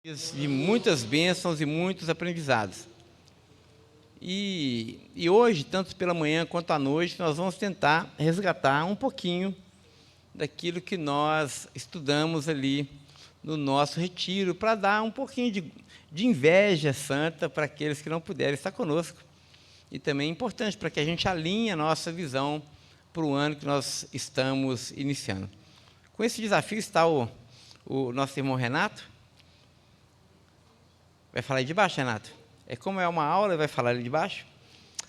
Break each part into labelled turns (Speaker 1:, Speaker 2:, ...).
Speaker 1: De muitas bênçãos e muitos aprendizados. E hoje, tanto pela manhã quanto à noite, nós vamos tentar resgatar um pouquinho daquilo que nós estudamos ali no nosso retiro, para dar um pouquinho de inveja santa para aqueles que não puderem estar conosco. E também é importante para que a gente alinhe a nossa visão para o ano que nós estamos iniciando. Com esse desafio está o nosso irmão Renato. Vai falar aí de baixo, Renato? Como é uma aula, vai falar ali de baixo?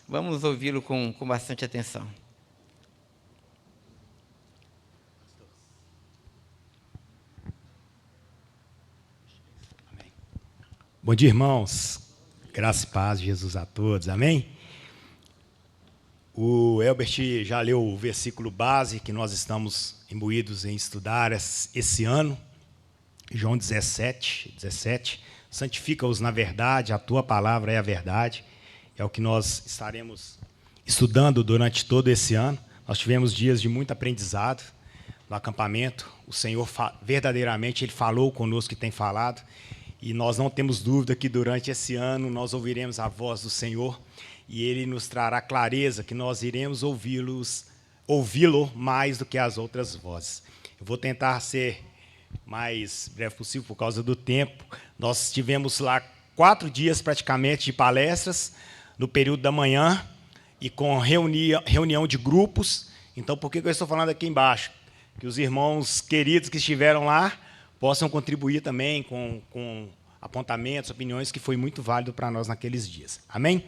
Speaker 1: Vamos ouvi-lo com bastante atenção.
Speaker 2: Amém. Bom dia, irmãos. Graça e paz de Jesus a todos. Amém? O Elbert já leu o versículo base que nós estamos imbuídos em estudar esse ano. João 17. Santifica-os na verdade, a tua palavra é a verdade. É o que nós estaremos estudando durante todo esse ano. Nós tivemos dias de muito aprendizado no acampamento. O Senhor verdadeiramente Ele falou conosco e tem falado. E nós não temos dúvida que durante esse ano nós ouviremos a voz do Senhor e Ele nos trará clareza que nós iremos ouvi-lo mais do que as outras vozes. Eu vou tentar ser mais breve possível por causa do tempo. Nós tivemos lá 4 dias praticamente de palestras no período da manhã e com reunião de grupos. Então, por que eu estou falando aqui embaixo? Que os irmãos queridos que estiveram lá possam contribuir também com apontamentos, opiniões, que foi muito válido para nós naqueles dias. Amém?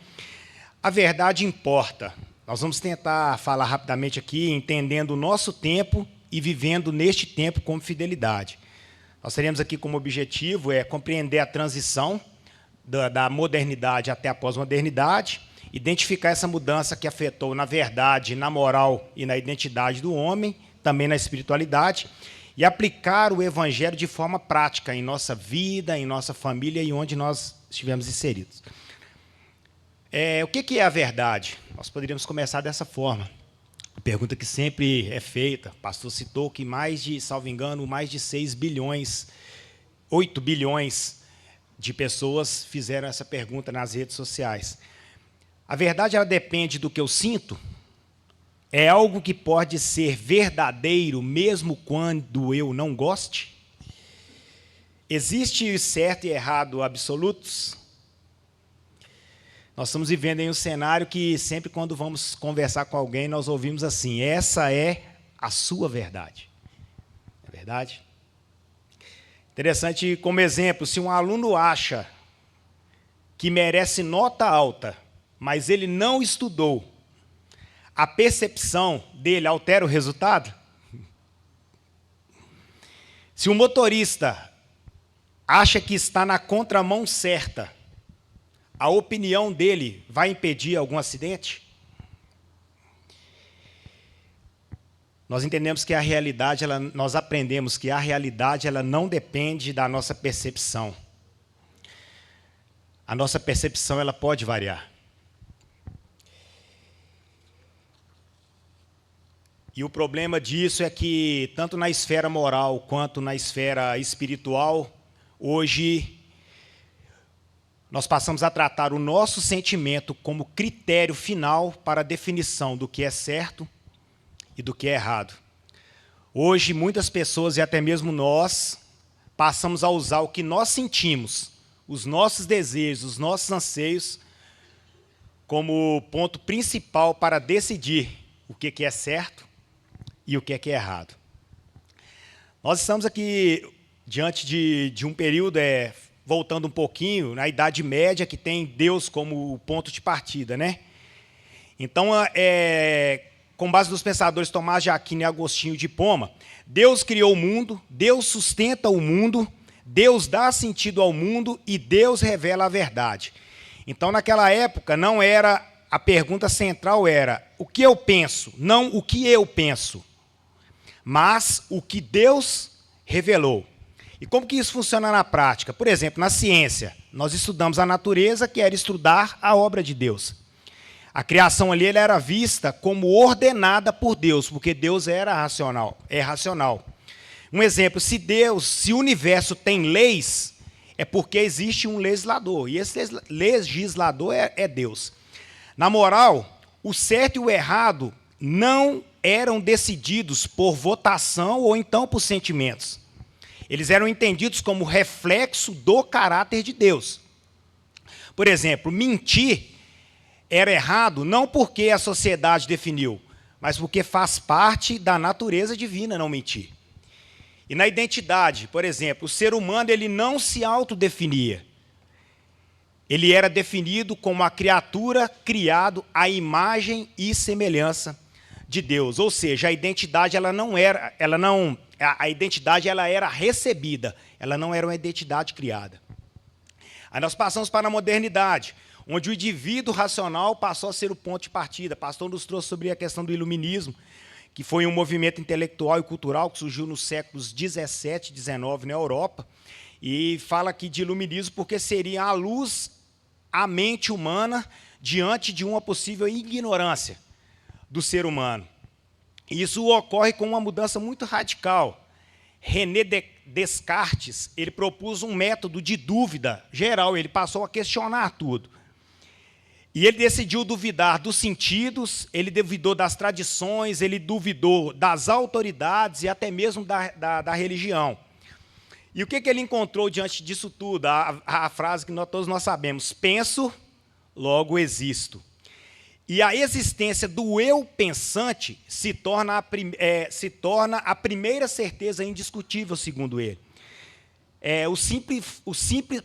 Speaker 2: A verdade importa. Nós vamos tentar falar rapidamente aqui, entendendo o nosso tempo e vivendo neste tempo com fidelidade. Nós teremos aqui como objetivo compreender a transição da modernidade até a pós-modernidade, identificar essa mudança que afetou na verdade, na moral e na identidade do homem, também na espiritualidade, e aplicar o evangelho de forma prática em nossa vida, em nossa família e onde nós estivemos inseridos. O que é a verdade? Nós poderíamos começar dessa forma. Pergunta que sempre é feita. O pastor citou que salvo engano, mais de 6 bilhões, 8 bilhões de pessoas fizeram essa pergunta nas redes sociais. A verdade, ela depende do que eu sinto? É algo que pode ser verdadeiro mesmo quando eu não goste? Existe certo e errado absolutos? Nós estamos vivendo em um cenário que sempre quando vamos conversar com alguém, nós ouvimos assim: essa é a sua verdade. É verdade? Interessante, como exemplo, se um aluno acha que merece nota alta, mas ele não estudou, a percepção dele altera o resultado? Se um motorista acha que está na contramão certa, a opinião dele vai impedir algum acidente? Nós entendemos que a realidade, nós aprendemos que a realidade ela não depende da nossa percepção. A nossa percepção ela pode variar. E o problema disso é que, tanto na esfera moral quanto na esfera espiritual, hoje nós passamos a tratar o nosso sentimento como critério final para a definição do que é certo e do que é errado. Hoje, muitas pessoas, e até mesmo nós, passamos a usar o que nós sentimos, os nossos desejos, os nossos anseios, como ponto principal para decidir o que é certo e o que é errado. Nós estamos aqui diante de um período, voltando um pouquinho, na Idade Média, que tem Deus como ponto de partida, né? Então, com base nos pensadores Tomás de Aquino e Agostinho de Hipona, Deus criou o mundo, Deus sustenta o mundo, Deus dá sentido ao mundo e Deus revela a verdade. Então, naquela época, não era a pergunta central era o que eu penso, não o que eu penso, mas o que Deus revelou. E como que isso funciona na prática? Por exemplo, na ciência, nós estudamos a natureza, que era estudar a obra de Deus. A criação ali era vista como ordenada por Deus, porque Deus é racional. Um exemplo, se o universo tem leis, é porque existe um legislador, e esse legislador é Deus. Na moral, o certo e o errado não eram decididos por votação ou então por sentimentos. Eles eram entendidos como reflexo do caráter de Deus. Por exemplo, mentir era errado não porque a sociedade definiu, mas porque faz parte da natureza divina não mentir. E na identidade, por exemplo, o ser humano ele não se autodefinia. Ele era definido como a criatura criado à imagem e semelhança de Deus. Ou seja, a identidade a identidade ela era recebida, ela não era uma identidade criada. Aí nós passamos para a modernidade, onde o indivíduo racional passou a ser o ponto de partida. O pastor nos trouxe sobre a questão do iluminismo, que foi um movimento intelectual e cultural que surgiu nos séculos 17 e 19 na Europa, e fala aqui de iluminismo porque seria a luz à mente humana diante de uma possível ignorância do ser humano. E isso ocorre com uma mudança muito radical. René Descartes ele propôs um método de dúvida geral, ele passou a questionar tudo. E ele decidiu duvidar dos sentidos, ele duvidou das tradições, ele duvidou das autoridades e até mesmo da religião. E o que ele encontrou diante disso tudo? A frase que todos nós sabemos: penso, logo existo. E a existência do eu pensante se torna a primeira certeza indiscutível, segundo ele.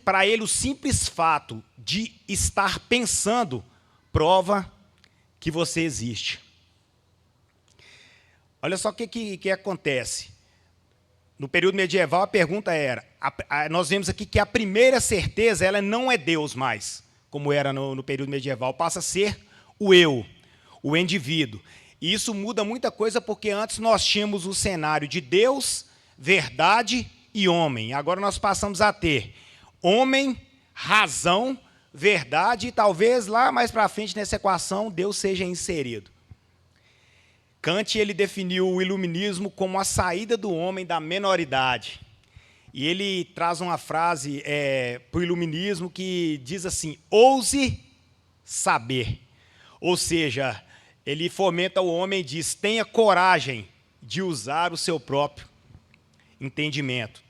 Speaker 2: Para ele, o simples fato de estar pensando prova que você existe. Olha só o que acontece. No período medieval, a pergunta era... nós vemos aqui que a primeira certeza ela não é Deus mais, como era no período medieval. Passa a ser o eu, o indivíduo. E isso muda muita coisa, porque antes nós tínhamos o cenário de Deus, verdade e homem. Agora nós passamos a ter homem, razão, verdade, e talvez lá mais para frente nessa equação Deus seja inserido. Kant ele definiu o iluminismo como a saída do homem da menoridade. E ele traz uma frase para o iluminismo que diz assim: ouse saber. Ou seja, ele fomenta o homem e diz: tenha coragem de usar o seu próprio entendimento.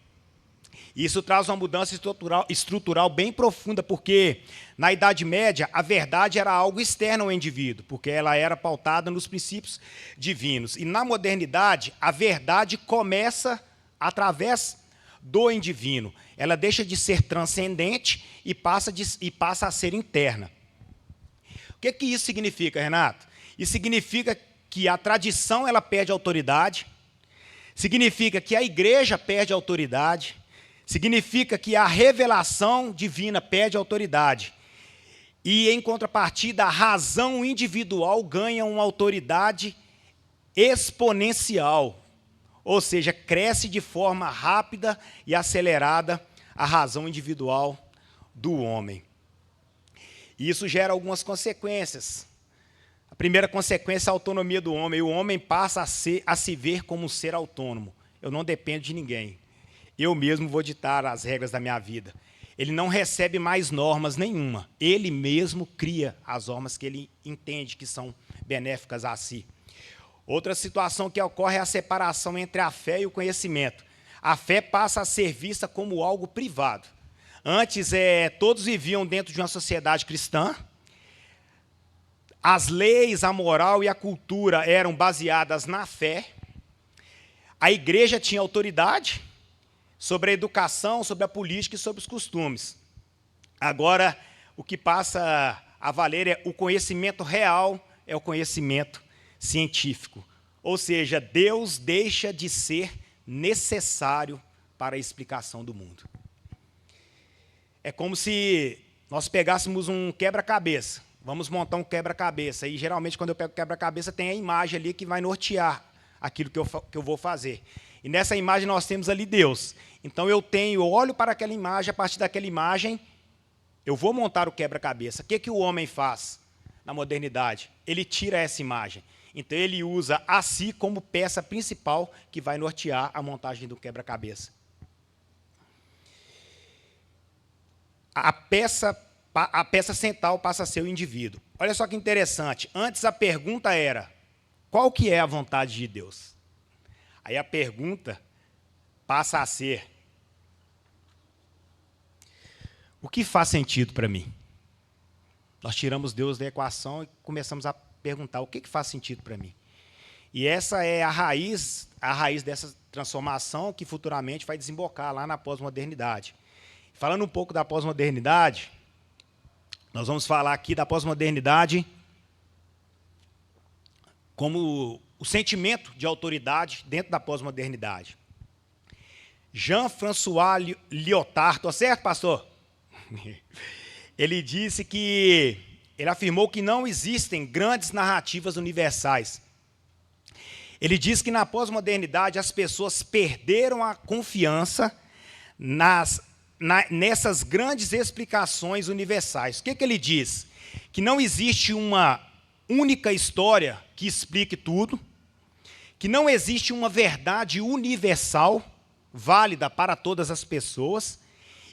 Speaker 2: Isso traz uma mudança estrutural bem profunda, porque na Idade Média a verdade era algo externo ao indivíduo, porque ela era pautada nos princípios divinos. E na modernidade a verdade começa através do indivino. Ela deixa de ser transcendente e passa a ser interna. O que isso significa, Renato? Isso significa que a tradição ela perde autoridade, significa que a igreja perde autoridade, significa que a revelação divina perde autoridade. E, em contrapartida, a razão individual ganha uma autoridade exponencial. Ou seja, cresce de forma rápida e acelerada a razão individual do homem. E isso gera algumas consequências. A primeira consequência é a autonomia do homem. O homem passa a se ver como um ser autônomo. Eu não dependo de ninguém. Eu mesmo vou ditar as regras da minha vida. Ele não recebe mais normas nenhuma. Ele mesmo cria as normas que ele entende que são benéficas a si. Outra situação que ocorre é a separação entre a fé e o conhecimento. A fé passa a ser vista como algo privado. Antes, todos viviam dentro de uma sociedade cristã. As leis, a moral e a cultura eram baseadas na fé. A igreja tinha autoridade sobre a educação, sobre a política e sobre os costumes. Agora, o que passa a valer é o conhecimento real, é o conhecimento científico. Ou seja, Deus deixa de ser necessário para a explicação do mundo. É como se nós pegássemos um quebra-cabeça. Vamos montar um quebra-cabeça. E, geralmente, quando eu pego quebra-cabeça, tem a imagem ali que vai nortear aquilo que eu vou fazer. E nessa imagem nós temos ali Deus. Então eu olho para aquela imagem, a partir daquela imagem, eu vou montar o quebra-cabeça. O que o homem faz na modernidade? Ele tira essa imagem. Então ele usa a si como peça principal que vai nortear a montagem do quebra-cabeça. a peça central passa a ser o indivíduo. Olha só que interessante. Antes a pergunta era, qual que é a vontade de Deus? Aí a pergunta passa a ser, o que faz sentido para mim? Nós tiramos Deus da equação e começamos a perguntar, o que faz sentido para mim? E essa é a raiz dessa transformação que futuramente vai desembocar lá na pós-modernidade. Falando um pouco da pós-modernidade, nós vamos falar aqui da pós-modernidade como o sentimento de autoridade dentro da pós-modernidade. Jean-François Lyotard, estou certo, pastor? Ele disse que, ele afirmou que não existem grandes narrativas universais. Ele diz que na pós-modernidade as pessoas perderam a confiança nessas grandes explicações universais. O que ele diz? Que não existe uma única história que explique tudo, que não existe uma verdade universal, válida para todas as pessoas,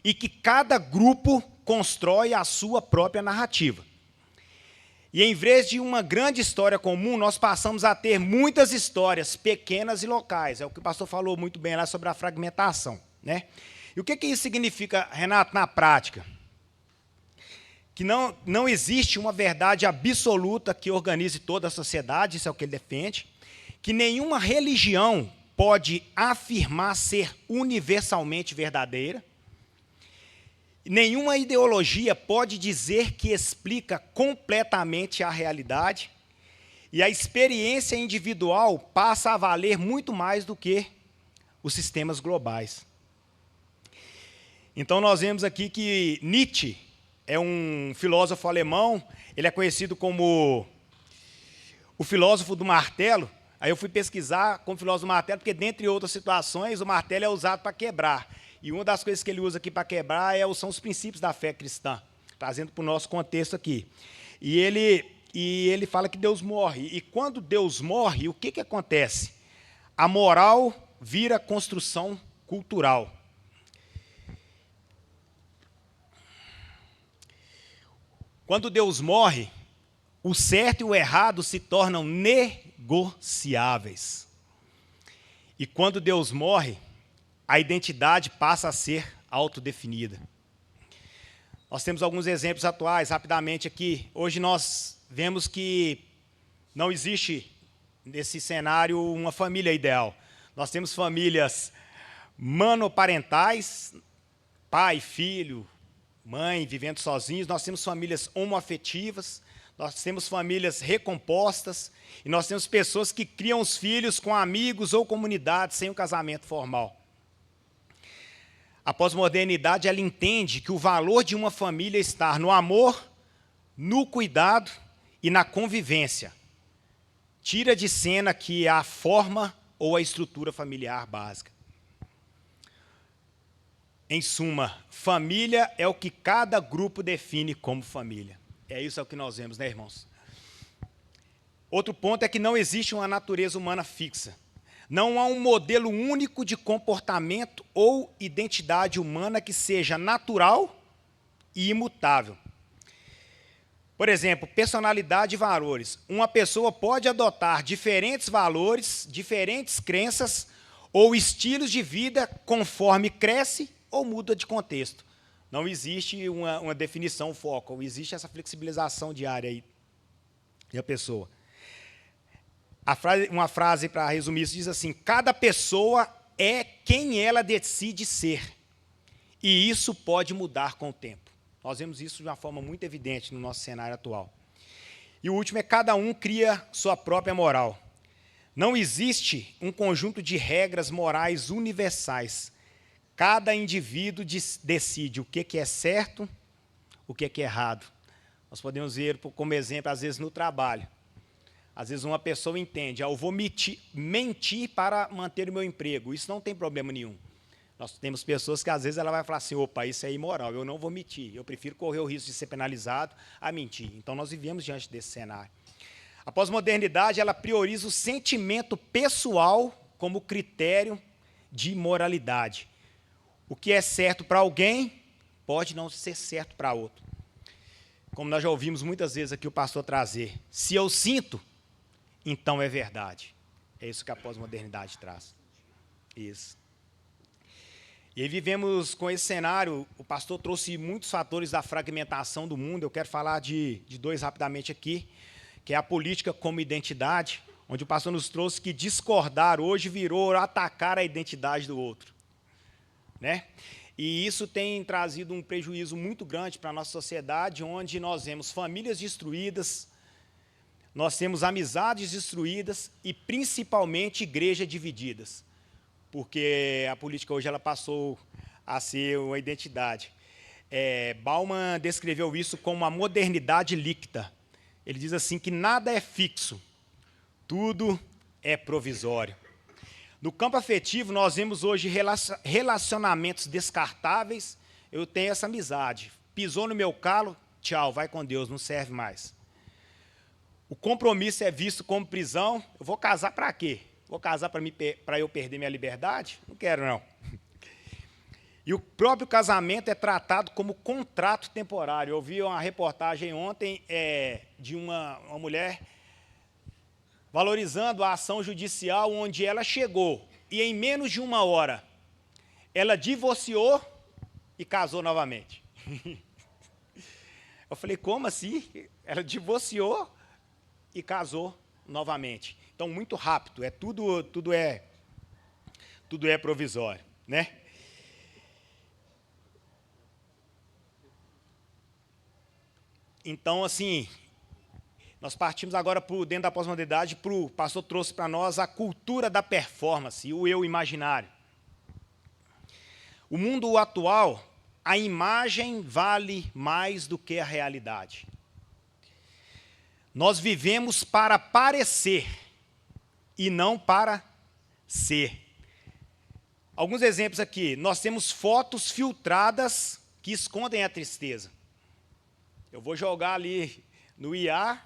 Speaker 2: e que cada grupo constrói a sua própria narrativa. E em vez de uma grande história comum, nós passamos a ter muitas histórias pequenas e locais. É o que o pastor falou muito bem lá sobre a fragmentação, né? E o que isso significa, Renato, na prática? Que não existe uma verdade absoluta que organize toda a sociedade, isso é o que ele defende, que nenhuma religião pode afirmar ser universalmente verdadeira, nenhuma ideologia pode dizer que explica completamente a realidade, e a experiência individual passa a valer muito mais do que os sistemas globais. Então, nós vemos aqui que Nietzsche é um filósofo alemão, ele é conhecido como o filósofo do martelo. Aí eu fui pesquisar como filósofo do martelo, porque, dentre outras situações, o martelo é usado para quebrar. E uma das coisas que ele usa aqui para quebrar são os princípios da fé cristã, trazendo para o nosso contexto aqui. E ele fala que Deus morre. E quando Deus morre, o que acontece? A moral vira construção cultural. Quando Deus morre, o certo e o errado se tornam negociáveis. E quando Deus morre, a identidade passa a ser autodefinida. Nós temos alguns exemplos atuais, rapidamente aqui. Hoje nós vemos que não existe, nesse cenário, uma família ideal. Nós temos famílias monoparentais, pai, filho, mãe vivendo sozinhos. Nós temos famílias homoafetivas, nós temos famílias recompostas, e nós temos pessoas que criam os filhos com amigos ou comunidades sem um casamento formal. A pós-modernidade, ela entende que o valor de uma família está no amor, no cuidado e na convivência. Tira de cena que a forma ou a estrutura familiar básica. Em suma, família é o que cada grupo define como família. É isso que nós vemos, né, irmãos? Outro ponto é que não existe uma natureza humana fixa. Não há um modelo único de comportamento ou identidade humana que seja natural e imutável. Por exemplo, personalidade e valores. Uma pessoa pode adotar diferentes valores, diferentes crenças ou estilos de vida conforme cresce ou muda de contexto. Não existe uma definição foco, existe essa flexibilização diária aí da pessoa. Uma frase, para resumir isso, diz assim: cada pessoa é quem ela decide ser, e isso pode mudar com o tempo. Nós vemos isso de uma forma muito evidente no nosso cenário atual. E o último é: cada um cria sua própria moral. Não existe um conjunto de regras morais universais. Cada indivíduo decide o que é certo, o que é errado. Nós podemos ver como exemplo, às vezes, no trabalho. Às vezes uma pessoa entende, eu vou mentir para manter o meu emprego. Isso não tem problema nenhum. Nós temos pessoas que às vezes ela vai falar assim, opa, isso é imoral, eu não vou mentir. Eu prefiro correr o risco de ser penalizado a mentir. Então nós vivemos diante desse cenário. A pós-modernidade, ela prioriza o sentimento pessoal como critério de moralidade. O que é certo para alguém pode não ser certo para outro. Como nós já ouvimos muitas vezes aqui o pastor trazer, se eu sinto, então é verdade. É isso que a pós-modernidade traz. Isso. E aí vivemos com esse cenário, o pastor trouxe muitos fatores da fragmentação do mundo, eu quero falar de dois rapidamente aqui, que é a política como identidade, onde o pastor nos trouxe que discordar hoje virou atacar a identidade do outro, né? E isso tem trazido um prejuízo muito grande para a nossa sociedade, onde nós vemos famílias destruídas, nós temos amizades destruídas e, principalmente, igrejas divididas, porque a política hoje ela passou a ser uma identidade. Bauman descreveu isso como uma modernidade líquida. Ele diz assim que nada é fixo, tudo é provisório. No campo afetivo, nós vemos hoje relacionamentos descartáveis. Eu tenho essa amizade. Pisou no meu calo, tchau, vai com Deus, não serve mais. O compromisso é visto como prisão. Eu vou casar para quê? Vou casar para eu perder minha liberdade? Não quero, não. E o próprio casamento é tratado como contrato temporário. Eu vi uma reportagem ontem de uma mulher valorizando a ação judicial onde ela chegou e, em menos de 1 hora, ela divorciou e casou novamente. Eu falei, como assim? Ela divorciou e casou novamente. Então, muito rápido, tudo é provisório, né? Então, assim, nós partimos agora, dentro da pós-modernidade, o pastor trouxe para nós a cultura da performance, o eu imaginário. O mundo atual, a imagem vale mais do que a realidade. Nós vivemos para parecer e não para ser. Alguns exemplos aqui. Nós temos fotos filtradas que escondem a tristeza. Eu vou jogar ali no IA,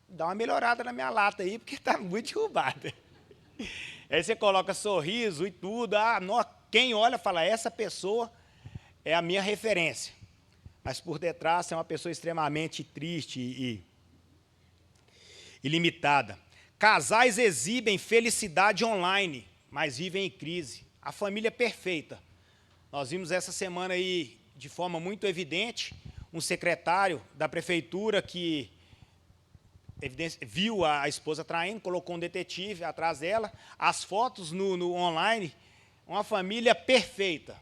Speaker 2: dá uma melhorada na minha lata aí, porque está muito derrubada. Aí você coloca sorriso e tudo. Quem olha fala, essa pessoa é a minha referência. Mas por detrás é uma pessoa extremamente triste e limitada. Casais exibem felicidade online, mas vivem em crise. A família perfeita. Nós vimos essa semana aí, de forma muito evidente, um secretário da prefeitura que viu a esposa traindo, colocou um detetive atrás dela, as fotos no online, uma família perfeita.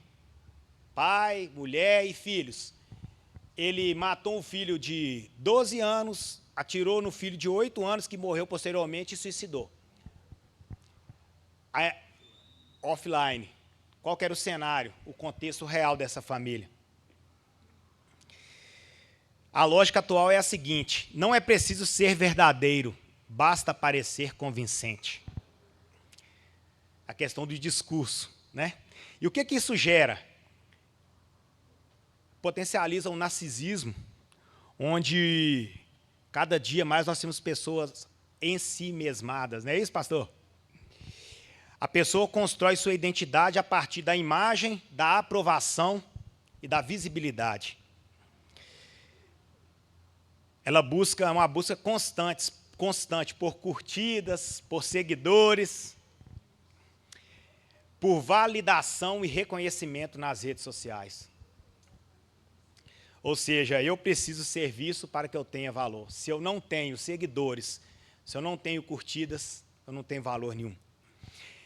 Speaker 2: Pai, mulher e filhos. Ele matou um filho de 12 anos, atirou no filho de 8 anos, que morreu posteriormente e suicidou. Offline. Qual que era o cenário, o contexto real dessa família? A lógica atual é a seguinte: não é preciso ser verdadeiro, basta parecer convincente. A questão do discurso, né? E o que isso gera? Potencializa o narcisismo, onde cada dia mais nós temos pessoas em si mesmadas, não é isso, pastor? A pessoa constrói sua identidade a partir da imagem, da aprovação e da visibilidade. Ela busca uma busca constante por curtidas, por seguidores, por validação e reconhecimento nas redes sociais. Ou seja, eu preciso ser visto para que eu tenha valor. Se eu não tenho seguidores, se eu não tenho curtidas, eu não tenho valor nenhum.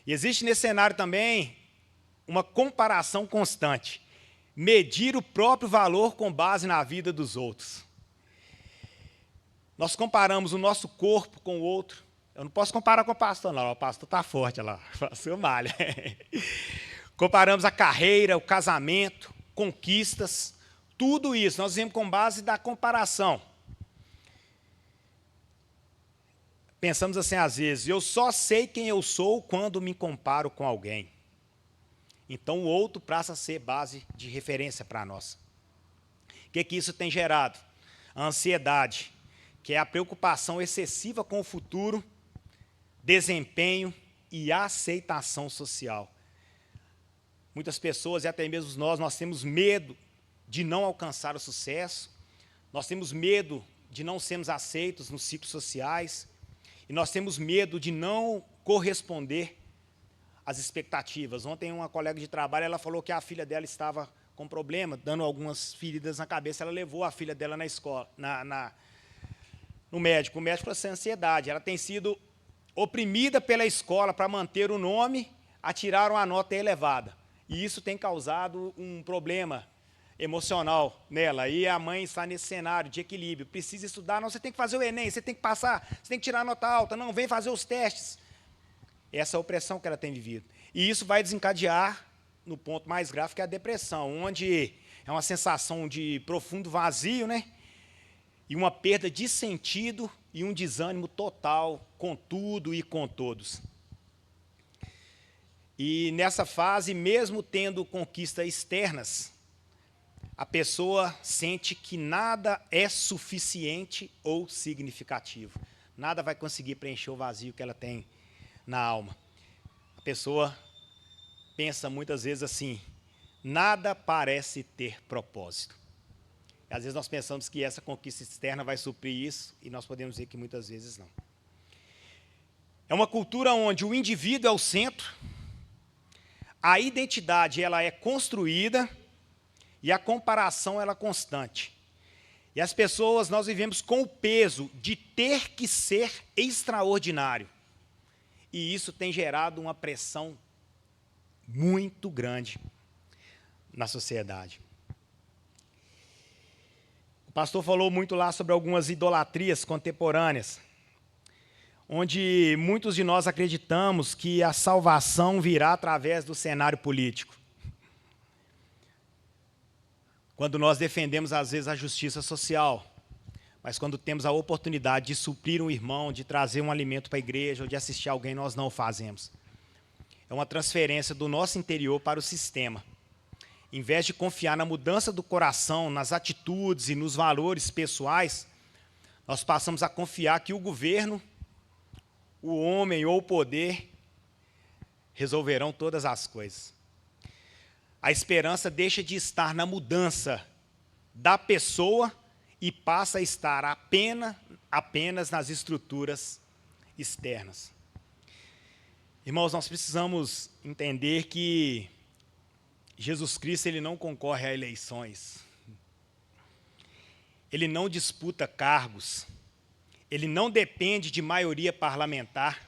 Speaker 2: E existe nesse cenário também uma comparação constante. Medir o próprio valor com base na vida dos outros. Nós comparamos o nosso corpo com o outro. Eu não posso comparar com o pastor, não. O pastor está forte, olha lá. O pastor malha. Comparamos a carreira, o casamento, conquistas, tudo isso. Nós vemos com base da comparação. Pensamos assim, às vezes, eu só sei quem eu sou quando me comparo com alguém. Então, o outro passa a ser base de referência para nós. O que isso tem gerado? A ansiedade, que é a preocupação excessiva com o futuro, desempenho e aceitação social. Muitas pessoas, e até mesmo nós temos medo de não alcançar o sucesso, nós temos medo de não sermos aceitos nos ciclos sociais, e nós temos medo de não corresponder às expectativas. Ontem, uma colega de trabalho, ela falou que a filha dela estava com problema, dando algumas feridas na cabeça, ela levou a filha dela na escola, no médico. O médico falou assim, ansiedade, ela tem sido oprimida pela escola para manter o nome, tiraram a nota elevada. E isso tem causado um problema emocional nela. E a mãe está nesse cenário de equilíbrio. Precisa estudar, não, você tem que fazer o Enem, você tem que passar, você tem que tirar a nota alta, não, vem fazer os testes. Essa é a opressão que ela tem vivido. E isso vai desencadear no ponto mais grave, que é a depressão, onde é uma sensação de profundo vazio, né? E uma perda de sentido e um desânimo total com tudo e com todos. E nessa fase, mesmo tendo conquistas externas, a pessoa sente que nada é suficiente ou significativo. Nada vai conseguir preencher o vazio que ela tem na alma. A pessoa pensa muitas vezes assim, nada parece ter propósito. E às vezes nós pensamos que essa conquista externa vai suprir isso, e nós podemos dizer que muitas vezes não. É uma cultura onde o indivíduo é o centro, a identidade ela é construída e a comparação ela é constante. E as pessoas, nós vivemos com o peso de ter que ser extraordinário. E isso tem gerado uma pressão muito grande na sociedade. O pastor falou muito lá sobre algumas idolatrias contemporâneas, onde muitos de nós acreditamos que a salvação virá através do cenário político. Quando nós defendemos, às vezes, a justiça social, mas quando temos a oportunidade de suprir um irmão, de trazer um alimento para a igreja, ou de assistir alguém, nós não o fazemos. É uma transferência do nosso interior para o sistema. Em vez de confiar na mudança do coração, nas atitudes e nos valores pessoais, nós passamos a confiar que o governo, o homem ou o poder resolverão todas as coisas. A esperança deixa de estar na mudança da pessoa e passa a estar apenas nas estruturas externas. Irmãos, nós precisamos entender que Jesus Cristo ele não concorre a eleições. Ele não disputa cargos. Ele não depende de maioria parlamentar.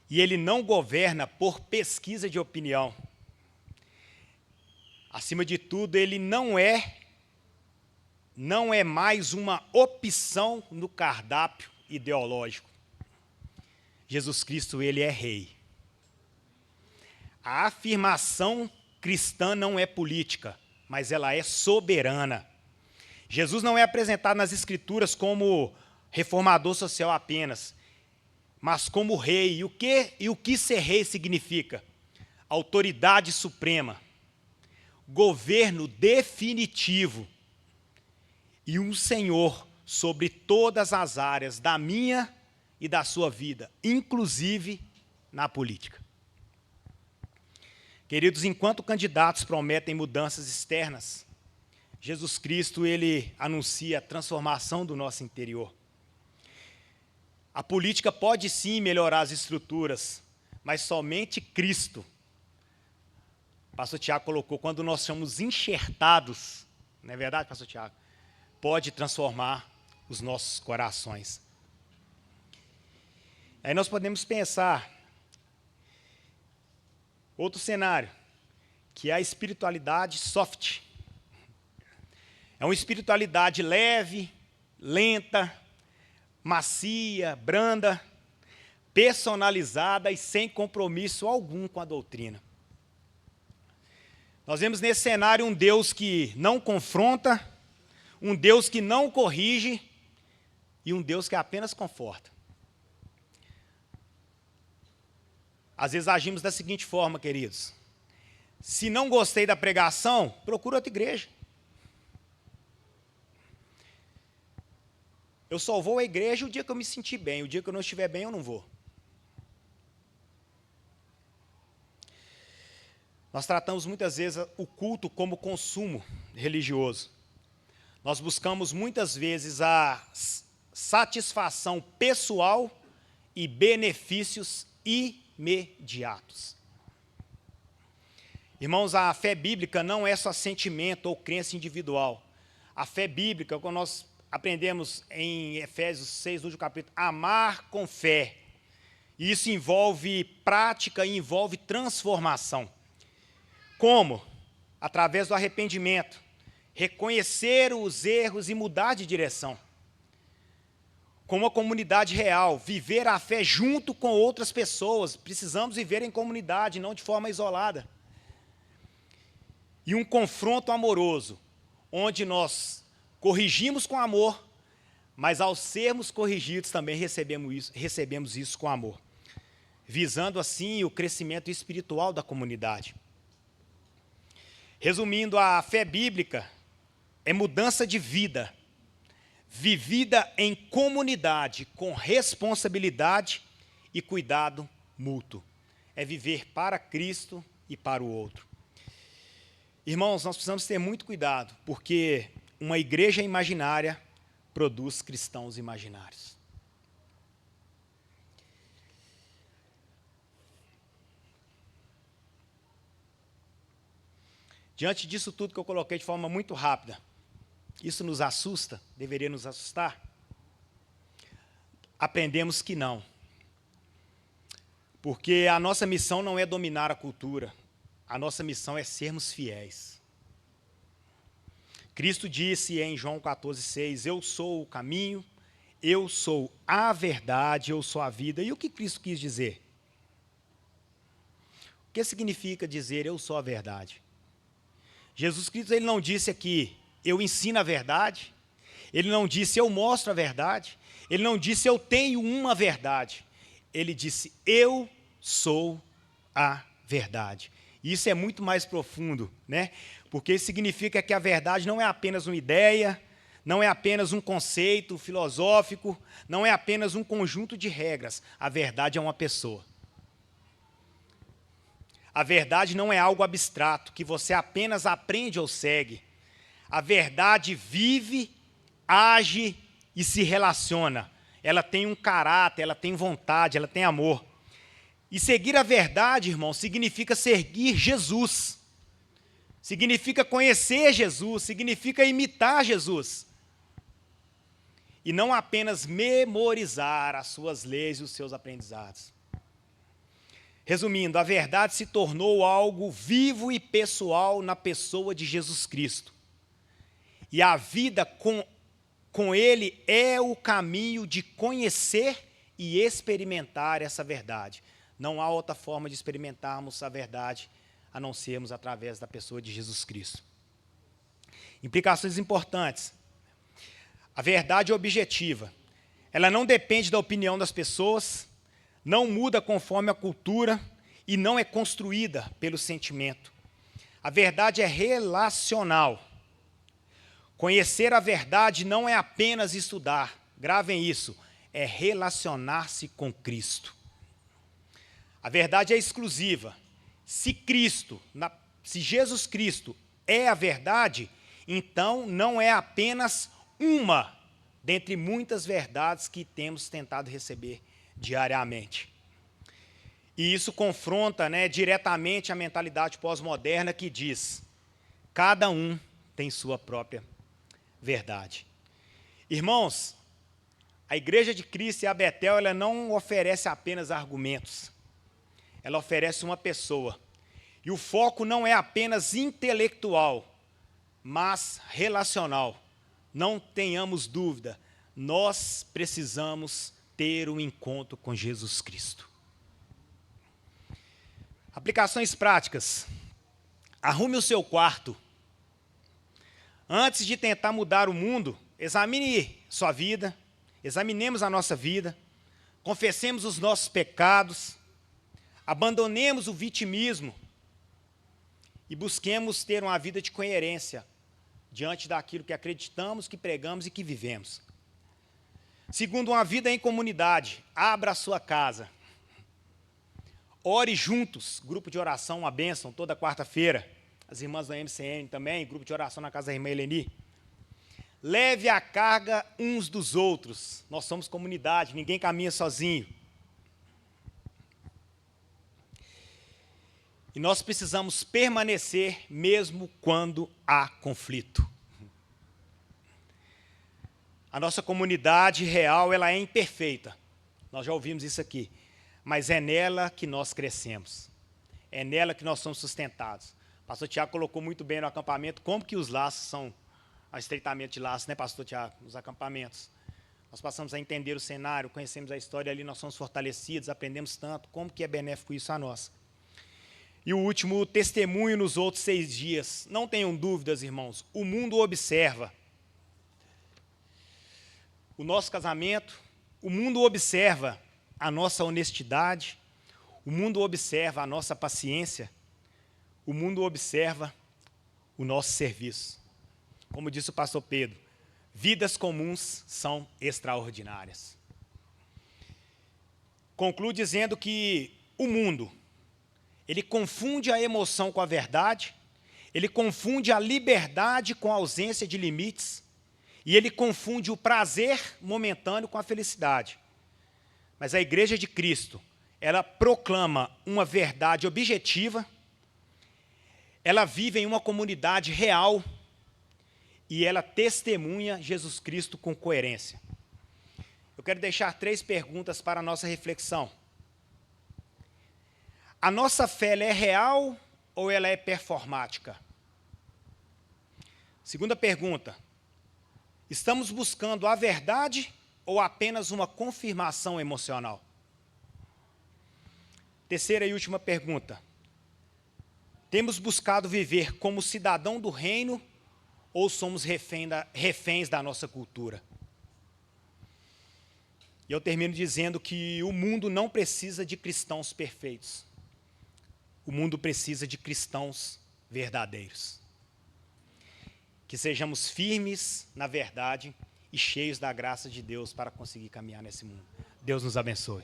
Speaker 2: E ele não governa por pesquisa de opinião. Acima de tudo, ele não é mais uma opção no cardápio ideológico. Jesus Cristo, ele é rei. A afirmação cristã não é política, mas ela é soberana. Jesus não é apresentado nas Escrituras como reformador social apenas, mas como rei. E o que ser rei significa? Autoridade suprema, governo definitivo e um senhor sobre todas as áreas da minha e da sua vida, inclusive na política. Queridos, enquanto candidatos prometem mudanças externas, Jesus Cristo, ele anuncia a transformação do nosso interior. A política pode sim melhorar as estruturas, mas somente Cristo, o pastor Tiago colocou, quando nós somos enxertados, não é verdade, pastor Tiago? Pode transformar os nossos corações. Aí nós podemos pensar outro cenário, que é a espiritualidade soft. É uma espiritualidade leve, lenta, macia, branda, personalizada e sem compromisso algum com a doutrina. Nós vemos nesse cenário um Deus que não confronta, um Deus que não corrige e um Deus que apenas conforta. Às vezes agimos da seguinte forma, queridos. Se não gostei da pregação, procura outra igreja. Eu só vou à igreja o dia que eu me sentir bem. O dia que eu não estiver bem, eu não vou. Nós tratamos muitas vezes o culto como consumo religioso. Nós buscamos muitas vezes a satisfação pessoal e benefícios imediatos. Irmãos, a fé bíblica não é só sentimento ou crença individual. A fé bíblica, quando nós aprendemos em Efésios 6, no último capítulo, amar com fé. E isso envolve prática e envolve transformação. Como? Através do arrependimento. Reconhecer os erros e mudar de direção. Com uma comunidade real, viver a fé junto com outras pessoas. Precisamos viver em comunidade, não de forma isolada. E um confronto amoroso, onde nós corrigimos com amor, mas ao sermos corrigidos também recebemos isso com amor, visando assim o crescimento espiritual da comunidade. Resumindo, a fé bíblica é mudança de vida, vivida em comunidade, com responsabilidade e cuidado mútuo. É viver para Cristo e para o outro. Irmãos, nós precisamos ter muito cuidado, porque uma igreja imaginária produz cristãos imaginários. Diante disso tudo que eu coloquei de forma muito rápida, isso nos assusta? Deveria nos assustar? Aprendemos que não. Porque a nossa missão não é dominar a cultura, a nossa missão é sermos fiéis. Cristo disse em João 14,6, eu sou o caminho, eu sou a verdade, eu sou a vida. E o que Cristo quis dizer? O que significa dizer eu sou a verdade? Jesus Cristo ele não disse aqui, eu ensino a verdade, ele não disse eu mostro a verdade, ele não disse eu tenho uma verdade, ele disse eu sou a verdade. Isso é muito mais profundo, né? Porque isso significa que a verdade não é apenas uma ideia, não é apenas um conceito filosófico, não é apenas um conjunto de regras. A verdade é uma pessoa. A verdade não é algo abstrato, que você apenas aprende ou segue. A verdade vive, age e se relaciona. Ela tem um caráter, ela tem vontade, ela tem amor. E seguir a verdade, irmão, significa seguir Jesus. Significa conhecer Jesus, significa imitar Jesus. E não apenas memorizar as suas leis e os seus aprendizados. Resumindo, a verdade se tornou algo vivo e pessoal na pessoa de Jesus Cristo. E a vida com Ele é o caminho de conhecer e experimentar essa verdade. Não há outra forma de experimentarmos a verdade a não sermos através da pessoa de Jesus Cristo. Implicações importantes. A verdade é objetiva. Ela não depende da opinião das pessoas, não muda conforme a cultura e não é construída pelo sentimento. A verdade é relacional. Conhecer a verdade não é apenas estudar, gravem isso, é relacionar-se com Cristo. A verdade é exclusiva. Se Jesus Cristo é a verdade, então não é apenas uma dentre muitas verdades que temos tentado receber diariamente. E isso confronta, diretamente a mentalidade pós-moderna que diz: cada um tem sua própria verdade. Irmãos, a Igreja de Cristo e a Betel, ela não oferece apenas argumentos. Ela oferece uma pessoa. E o foco não é apenas intelectual, mas relacional. Não tenhamos dúvida, nós precisamos ter um encontro com Jesus Cristo. Aplicações práticas. Arrume o seu quarto. Antes de tentar mudar o mundo, examine sua vida, examinemos a nossa vida, confessemos os nossos pecados, abandonemos o vitimismo e busquemos ter uma vida de coerência diante daquilo que acreditamos, que pregamos e que vivemos. Segundo, uma vida em comunidade. Abra a sua casa. Ore juntos, grupo de oração, uma bênção, toda quarta-feira. As irmãs da MCN também, grupo de oração na casa da irmã Eleni. Leve a carga uns dos outros. Nós somos comunidade, ninguém caminha sozinho. E nós precisamos permanecer mesmo quando há conflito. A nossa comunidade real, ela é imperfeita. Nós já ouvimos isso aqui. Mas é nela que nós crescemos. É nela que nós somos sustentados. O pastor Tiago colocou muito bem no acampamento como que os laços são, o estreitamento de laços, né, pastor Tiago, nos acampamentos. Nós passamos a entender o cenário, conhecemos a história ali, nós somos fortalecidos, aprendemos tanto, como que é benéfico isso a nós. E o último, o testemunho nos outros 6 dias. Não tenham dúvidas, irmãos, o mundo observa o nosso casamento, o mundo observa a nossa honestidade, o mundo observa a nossa paciência, o mundo observa o nosso serviço. Como disse o pastor Pedro, vidas comuns são extraordinárias. Concluo dizendo que o mundo, ele confunde a emoção com a verdade, ele confunde a liberdade com a ausência de limites, e ele confunde o prazer momentâneo com a felicidade. Mas a Igreja de Cristo, ela proclama uma verdade objetiva, ela vive em uma comunidade real e ela testemunha Jesus Cristo com coerência. Eu quero deixar 3 perguntas para a nossa reflexão. A nossa fé, ela é real ou ela é performática? Segunda pergunta, estamos buscando a verdade ou apenas uma confirmação emocional? Terceira e última pergunta. Temos buscado viver como cidadão do reino ou somos reféns da nossa cultura? E eu termino dizendo que o mundo não precisa de cristãos perfeitos. O mundo precisa de cristãos verdadeiros. Que sejamos firmes na verdade e cheios da graça de Deus para conseguir caminhar nesse mundo. Deus nos abençoe.